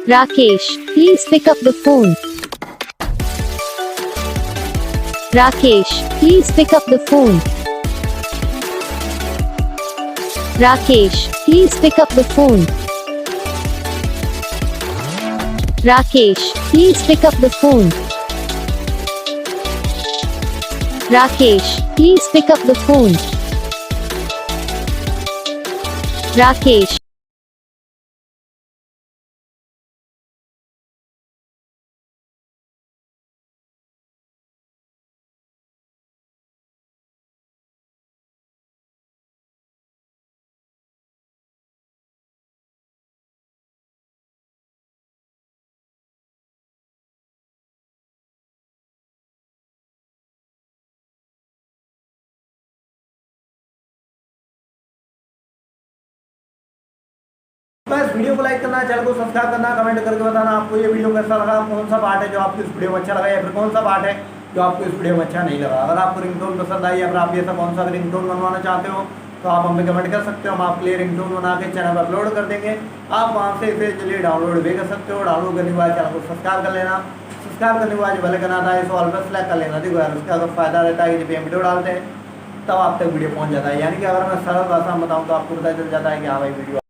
Rakesh, please pick up the phone. Rakesh, please pick up the phone. Rakesh, please pick up the phone. Rakesh, please pick up the phone. Rakesh, please pick up the phone. Rakesh. बस video को like करना, channel को subscribe करना, comment करके बताना आपको ये video कैसा लगा, कौन सा पार्ट है जो आपको इस वीडियो में अच्छा लगा या फिर कौन सा पार्ट है जो आपको इस वीडियो में अच्छा नहीं लगा। अगर आपको रिंगटोन पसंद आई या फिर आप ऐसा कौन सा रिंगटोन बनवाना चाहते हो तो आप हमें कमेंट कर सकते हो। हम आपके लिए रिंगटोन बना के चैनल पर अपलोड कर देंगे। आप वहाँ से इसे चलिए डाउनलोड भी कर सकते हो। डाउनलोड करने के बाद चैनल को सब्सक्राइब कर लेना। सब्सक्राइब करने के बाद जो बेल आइकन आता है इसको ऑल पर सेलेक्ट कर लेना। देखो यार उसका अगर फायदा रहता है कि जब हम वीडियो डालते हैं तब आप तक वीडियो पहुँच जाता है। यानी कि अगर मैं सरल भाषा में बताऊँ तो आपको पता चल जाता है कि हाँ भाई वीडियो